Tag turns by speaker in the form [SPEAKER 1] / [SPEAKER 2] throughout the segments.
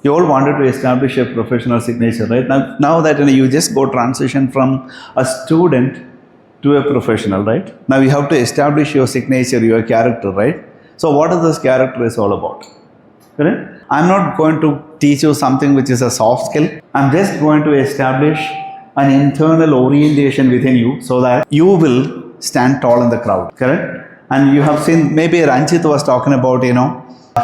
[SPEAKER 1] You all wanted to establish a professional signature, right? Now that you just go transition from a student to a professional, right? Now you have to establish your signature, your character, right? So what is this character is all about? Correct? I'm not going to teach you something which is a soft skill. I'm just going to establish an internal orientation within you so that you will stand tall in the crowd. Correct? And you have seen, maybe Ranjit was talking about,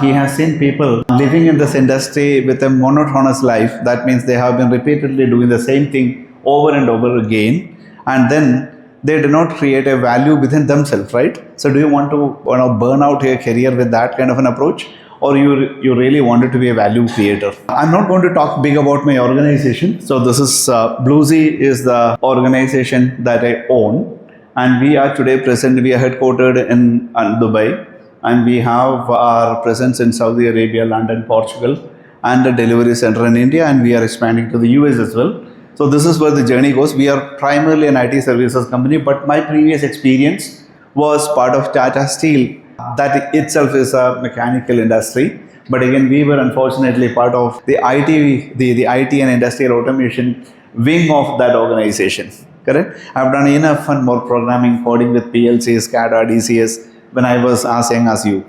[SPEAKER 1] he has seen people living in this industry with a monotonous life. That means they have been repeatedly doing the same thing over and over again. And then they do not create a value within themselves, right? So do you want to burn out your career with that kind of an approach? Or you really wanted to be a value creator? I'm not going to talk big about my organization. So this is Bluesy is the organization that I own. And we are today present, we are headquartered in Dubai. And we have our presence in Saudi Arabia, London, Portugal, and a delivery center in India. And we are expanding to the US as well. So this is where the journey goes. We are primarily an IT services company, but my previous experience was part of Tata Steel. That itself is a mechanical industry. But again, we were unfortunately part of the IT and industrial automation wing of that organization. Correct? I've done enough and more programming, coding with PLCs, SCADA, DCS when I was as young as you.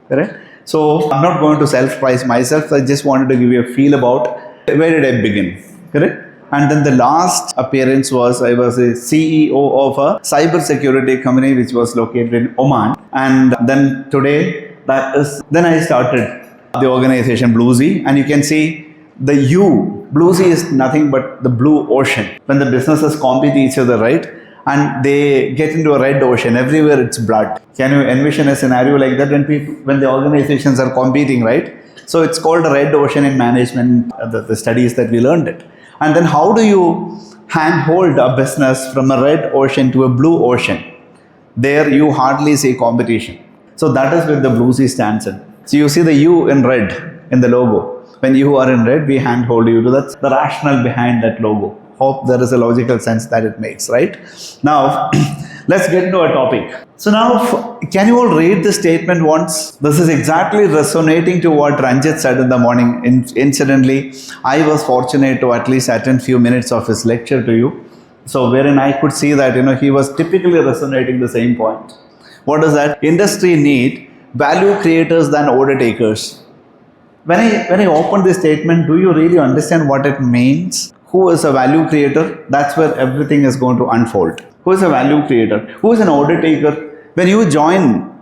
[SPEAKER 1] Correct? So I'm not going to self-price myself. I just wanted to give you a feel about where did I begin. Correct? And then the last appearance was I was a CEO of a cyber security company which was located in Oman. And then today, then I started the organization Bluesy. And you can see the U, Bluesy is nothing but the blue ocean. When the businesses compete each other, right? And they get into a red ocean, everywhere it's blood. Can you envision a scenario like that when the organizations are competing, right? So it's called a red ocean in management, the studies that we learned it. And then how do you handhold a business from a red ocean to a blue ocean? There you hardly see competition. So that is where the Bluesy stands in. So you see the U in red in the logo. When you are in red, we handhold you to that's the rationale behind that logo. Hope there is a logical sense that it makes, right? Now, let's get into our topic. So now, can you all read the statement once? This is exactly resonating to what Ranjit said in the morning. Incidentally, I was fortunate to at least attend few minutes of his lecture to you. So wherein I could see that, he was typically resonating the same point. What does that? Industry need value creators than order takers. When I open this statement, do you really understand what it means? Who is a value creator? That's where everything is going to unfold. Who is a value creator? Who is an order taker? When you join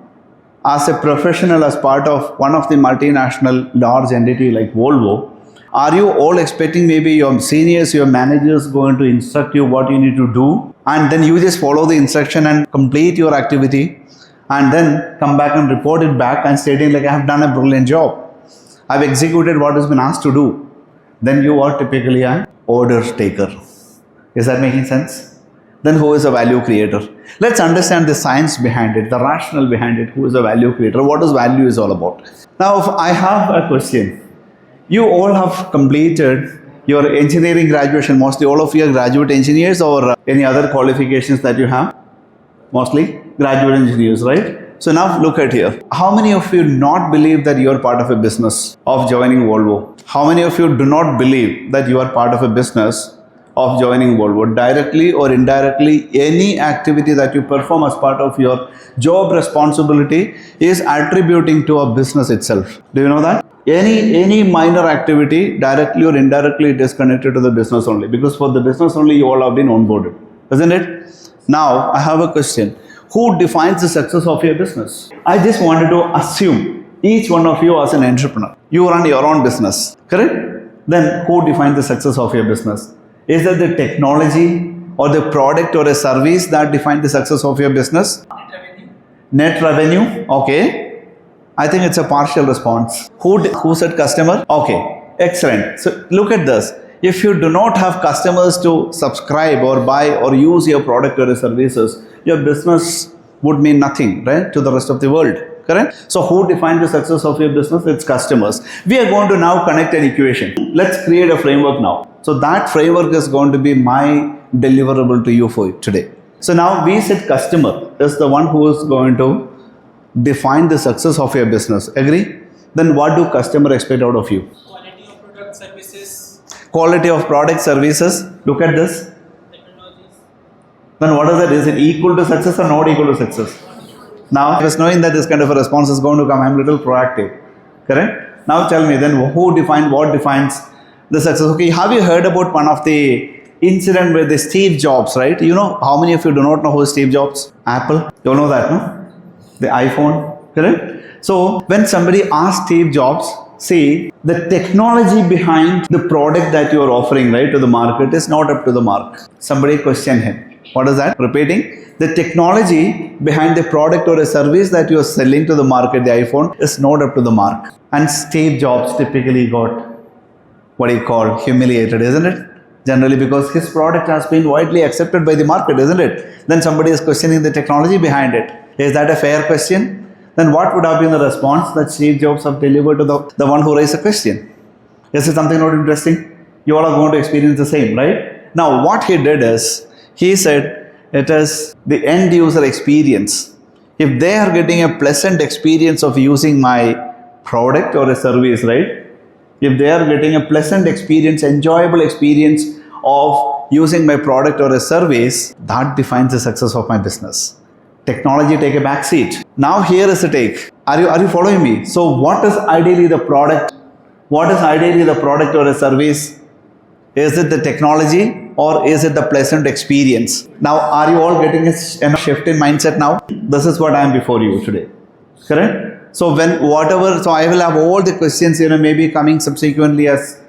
[SPEAKER 1] as a professional as part of one of the multinational large entity like Volvo, are you all expecting maybe your seniors, your managers going to instruct you what you need to do, and then you just follow the instruction and complete your activity and then come back and report it back and stating like I have done a brilliant job. I've executed what has been asked to do. Then you are typically an order taker. Is that making sense? Then who is a value creator? Let's understand the science behind it, the rationale behind it. Who is a value creator? What is value is all about? Now, if I have a question. You all have completed your engineering graduation. Mostly all of you are graduate engineers or any other qualifications that you have? Mostly graduate engineers, right? So now look at here. How many of you not believe that you are part of a business of joining Volvo? How many of you do not believe that you are part of a business of joining Volvo? Directly or indirectly, any activity that you perform as part of your job responsibility is attributing to a business itself. Do you know that? Any minor activity, directly or indirectly, it is connected to the business only. Because for the business only, you all have been onboarded. Isn't it? Now, I have a question. Who defines the success of your business? I just wanted to assume each one of you as an entrepreneur. You run your own business, correct? Then who defines the success of your business? Is that the technology or the product or a service that defines the success of your business? Net revenue. Okay. I think it's a partial response. Who said customer? Okay. Excellent. So look at this. If you do not have customers to subscribe or buy or use your product or your services, your business would mean nothing, right, to the rest of the world, correct? So who defines the success of your business? It's customers. We are going to now connect an equation. Let's create a framework now. So that framework is going to be my deliverable to you for today. So now we said customer is the one who is going to define the success of your business. Agree? Then what do customer expect out of you?
[SPEAKER 2] product services,
[SPEAKER 1] Quality of product, services. Look at this.
[SPEAKER 2] technologies.
[SPEAKER 1] Then what is it? Is it equal to success or not equal to success? Now, just knowing that this kind of a response is going to come, I'm a little proactive. Correct? Now tell me then what defines the success? Okay, have you heard about one of the incident with the Steve Jobs, right? You know, how many of you do not know who is Steve Jobs? Apple. You all know that, no? The iPhone, correct? So when somebody asks Steve Jobs, see, the technology behind the product that you are offering, right, to the market is not up to the mark. Somebody question him. What is that? Repeating. The technology behind the product or a service that you are selling to the market, the iPhone, is not up to the mark. And Steve Jobs typically got what do you call humiliated, isn't it? Generally because his product has been widely accepted by the market, isn't it? Then somebody is questioning the technology behind it. Is that a fair question? Then what would have been the response that Steve Jobs have delivered to the one who raised the question? Is it something not interesting? You all are going to experience the same, right? Now what he did is, he said it is the end user experience. If they are getting a pleasant experience of using my product or a service, right? If they are getting a pleasant experience, enjoyable experience of using my product or a service, that defines the success of my business. Technology take a back seat. Now here is the take. Are you following me? So what is ideally the product? What is ideally the product or a service? Is it the technology or is it the pleasant experience? Now are you all getting a shift in mindset now? This is what I am before you today. Correct? So so I will have all the questions, maybe coming subsequently as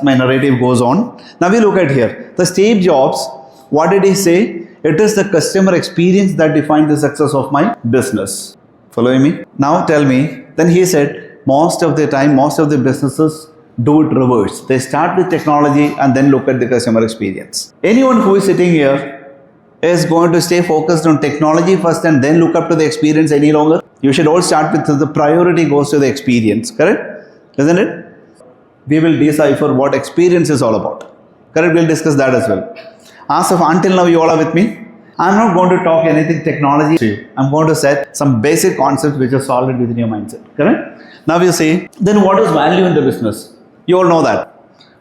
[SPEAKER 1] my narrative goes on. Now we look at here. The Steve Jobs, what did he say? It is the customer experience that defines the success of my business. Following me? Now tell me, then he said, most of the time, most of the businesses do it reverse. They start with technology and then look at the customer experience. Anyone who is sitting here is going to stay focused on technology first and then look up to the experience any longer. You should all start with the priority goes to the experience, correct? Isn't it? We will decipher what experience is all about. Correct? We'll discuss that as well. As of until now, you all are with me? I'm not going to talk anything technology to you. I'm going to set some basic concepts which are solid within your mindset. Correct? Now you see, then what is value in the business? You all know that.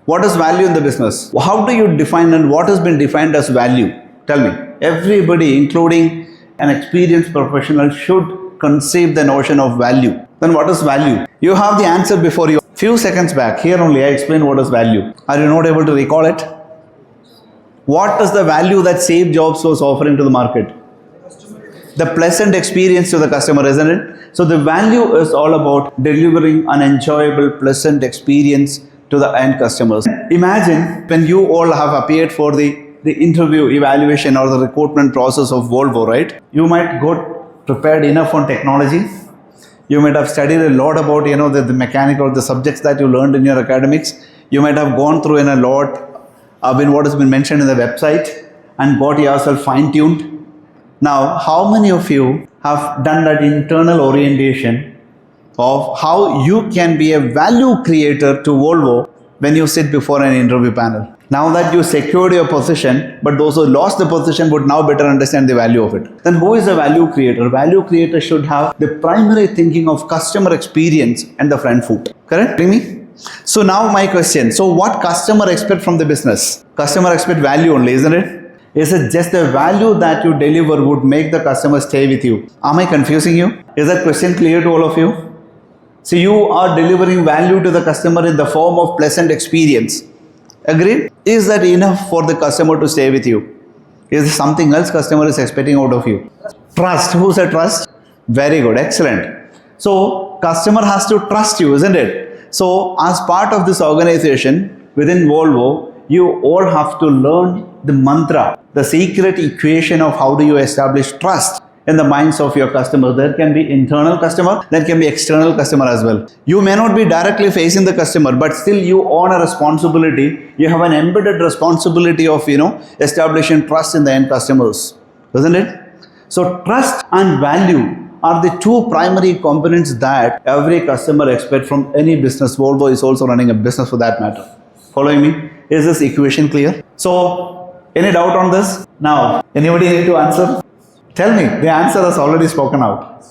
[SPEAKER 1] What is value in the business? How do you define and what has been defined as value? Tell me. Everybody, including an experienced professional, should conceive the notion of value. Then what is value? You have the answer before you. Few seconds back, here only I explained what is value. Are you not able to recall it? What is the value that Steve Jobs was offering to the market? The pleasant experience to the customer, isn't it? So the value is all about delivering an enjoyable, pleasant experience to the end customers. Imagine when you all have appeared for the interview evaluation or the recruitment process of Volvo, right? You might got prepared enough on technology. You might have studied a lot about, the mechanic or the subjects that you learned in your academics. You might have gone through in a lot what has been mentioned in the website and got yourself fine-tuned. Now, how many of you have done that internal orientation of how you can be a value creator to Volvo when you sit before an interview panel? Now that you secured your position, but those who lost the position would now better understand the value of it. Then who is a value creator? Value creator should have the primary thinking of customer experience and the front foot. Correct? Bring me? So now my question. So what customer expect from the business? Customer expect value only, isn't it? Is it just the value that you deliver would make the customer stay with you? Am I confusing you? Is that question clear to all of you? So you are delivering value to the customer in the form of pleasant experience. Agreed? Is that enough for the customer to stay with you? Is there something else customer is expecting out of you? Trust. Who said trust? Very good. Excellent. So customer has to trust you, isn't it? So as part of this organization within Volvo, you all have to learn the mantra, the secret equation of how do you establish trust in the minds of your customer. There can be internal customer, there can be external customer as well. You may not be directly facing the customer, but still you own a responsibility. You have an embedded responsibility of, establishing trust in the end customers, isn't it? So trust and value are the two primary components that every customer expects from any business. Volvo is also running a business for that matter. Following me? Is this equation clear? So, any doubt on this? Now, anybody need to answer? Tell me, the answer has already spoken out.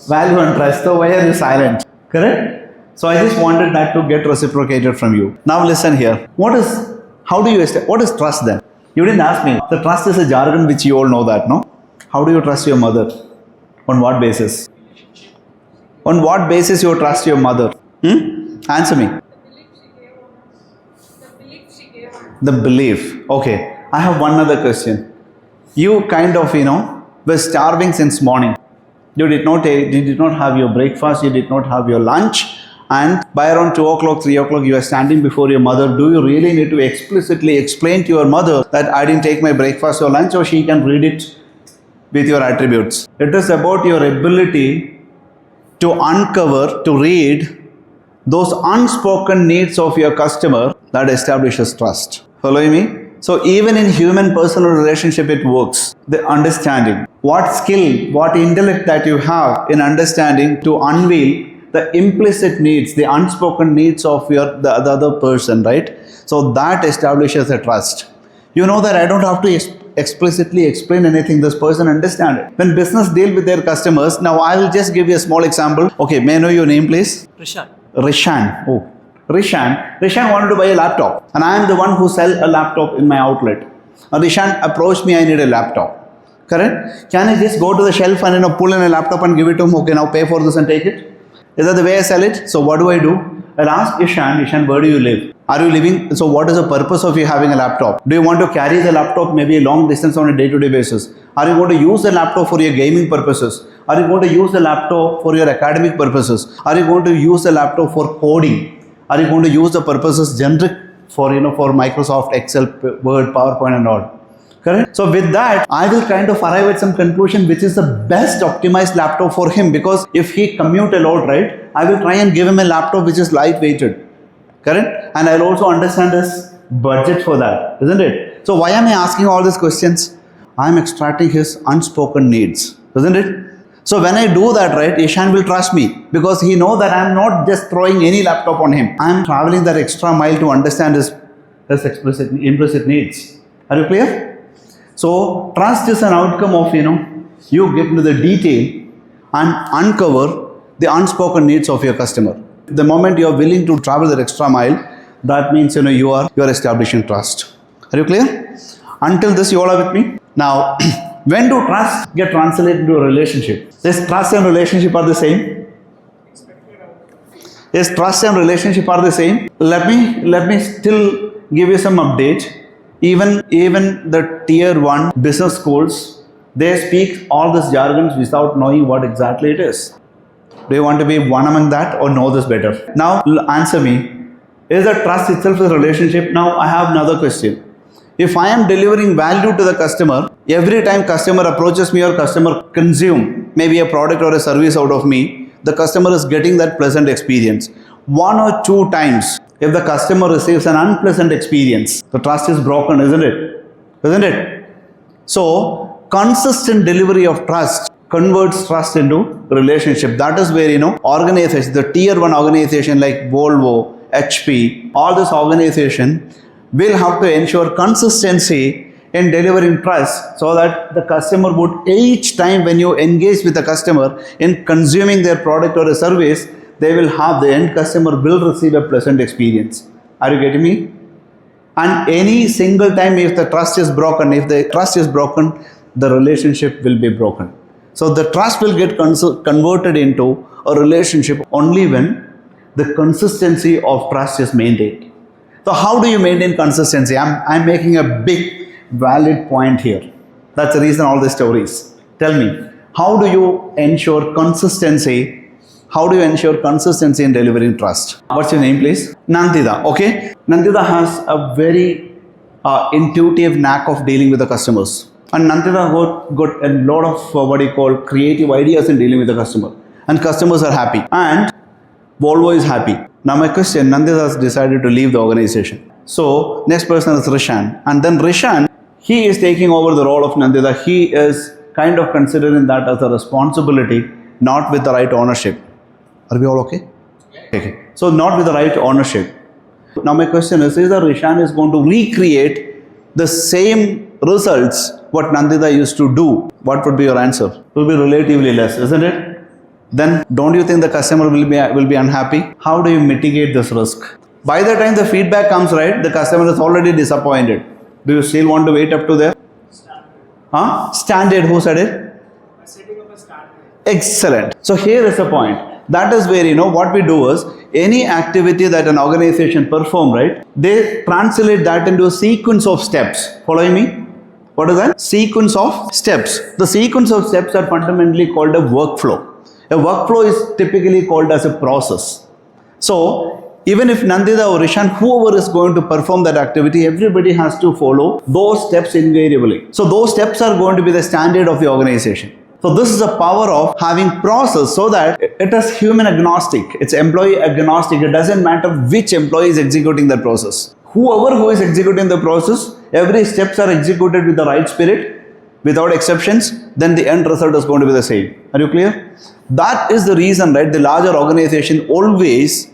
[SPEAKER 1] Value and trust. So why are you silent? Correct? So I just wanted that to get reciprocated from you. Now listen here. What is trust then? You didn't ask me. The trust is a jargon which you all know that, no? How do you trust your mother? On what basis? On what basis you trust your mother? Answer me.
[SPEAKER 3] The belief she gave us.
[SPEAKER 1] The belief. Okay. I have one other question. You kind of, were starving since morning. You did not have your breakfast, you did not have your lunch, and by around 2 o'clock, 3 o'clock, you are standing before your mother. Do you really need to explicitly explain to your mother that I didn't take my breakfast or lunch, or she can read it with your attributes? It is about your ability to uncover, to read those unspoken needs of your customer that establishes trust. Following me? So even in human personal relationship, it works. The understanding, what skill, what intellect that you have in understanding to unveil the implicit needs, the unspoken needs of the other person, right? So that establishes a trust. You know that I don't have to explicitly explain anything. This person understands it. When business deal with their customers, now I will just give you a small example. Okay, may I know your name, please?
[SPEAKER 2] Rishan.
[SPEAKER 1] Rishan. Oh, Rishan wanted to buy a laptop, and I am the one who sell a laptop in my outlet. And Rishan approached me, I need a laptop. Correct? Can I just go to the shelf and pull in a laptop and give it to him? Okay, now pay for this and take it. Is that the way I sell it? So what do? I'll ask Ishan, where do you live? Are you living? So what is the purpose of you having a laptop? Do you want to carry the laptop maybe a long distance on a day-to-day basis? Are you going to use the laptop for your gaming purposes? Are you going to use the laptop for your academic purposes? Are you going to use the laptop for coding? Are you going to use the purposes generic for for Microsoft Excel, Word, PowerPoint and all? Correct? So with that, I will kind of arrive at some conclusion which is the best optimized laptop for him, because if he commute a lot, right, I will try and give him a laptop which is lightweighted. Correct? And I'll also understand his budget for that, isn't it? So why am I asking all these questions? I am extracting his unspoken needs, isn't it? So when I do that, right, Ishan will trust me because he knows that I am not just throwing any laptop on him. I am traveling that extra mile to understand his implicit needs. Are you clear? So trust is an outcome of, you get into the detail and uncover the unspoken needs of your customer. The moment you are willing to travel that extra mile, that means, you are establishing trust. Are you clear? Until this, you all are with me? Now, when do trust get translated into a relationship? Is trust and relationship are the same? Is trust and relationship are the same? Let me still give you some update. Even the tier 1 business schools, they speak all these jargons without knowing what exactly it is. Do you want to be one among that or know this better? Now answer me. Is the trust itself a relationship? Now I have another question. If I am delivering value to the customer, every time customer approaches me or customer consume maybe a product or a service out of me, the customer is getting that pleasant experience. 1 or 2 times, if the customer receives an unpleasant experience, the trust is broken, isn't it? Isn't it? So, consistent delivery of trust converts trust into relationship. That is where, organizations, the tier 1 organization like Volvo, HP, all this organization will have to ensure consistency in delivering trust so that the customer would, each time when you engage with the customer in consuming their product or a service, the end customer will receive a pleasant experience. Are you getting me? And any single time if the trust is broken, the relationship will be broken. So the trust will get converted into a relationship only when the consistency of trust is maintained. So how do you maintain consistency? I'm making a big valid point here. That's the reason all these stories. Tell me, how do you ensure consistency? How do you ensure consistency in delivering trust? What's your name, please? Nandita. Okay. Nandita has a very intuitive knack of dealing with the customers. And Nandita got a lot of creative ideas in dealing with the customer. And customers are happy. And Volvo is happy. Now my question, Nandita has decided to leave the organization. So next person is Rishan. And then Rishan, he is taking over the role of Nandita. He is kind of considering that as a responsibility, not with the right ownership. Are we all okay? Okay. So not with the right ownership. Now my question is that Rishan is going to recreate the same results what Nandita used to do? What would be your answer? It will be relatively less, isn't it? then don't you think the customer will be unhappy? How do you mitigate this risk? By the time the feedback comes, right, the customer is already disappointed. Do you still want to wait up to there?
[SPEAKER 2] Standard.
[SPEAKER 1] Huh? Standard, who said it?
[SPEAKER 2] By setting up a standard.
[SPEAKER 1] Excellent. So here is the point. That is where, what we do is, any activity that an organization perform, right, they translate that into a sequence of steps. Following me? What is that? Sequence of steps. The sequence of steps are fundamentally called a workflow. A workflow is typically called as a process. So, even if Nandita or Rishan, whoever is going to perform that activity, everybody has to follow those steps invariably. So, those steps are going to be the standard of the organization. So this is the power of having process, so that it is human agnostic, it's employee agnostic. It doesn't matter which employee is executing the process. Whoever who is executing the process, every steps are executed with the right spirit, without exceptions, then the end result is going to be the same. Are you clear? That is the reason, right, the larger organization always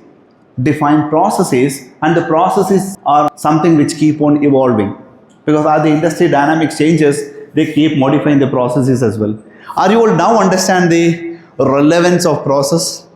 [SPEAKER 1] define processes, and the processes are something which keep on evolving. Because as the industry dynamics changes, they keep modifying the processes as well. Are you all now understand the relevance of process?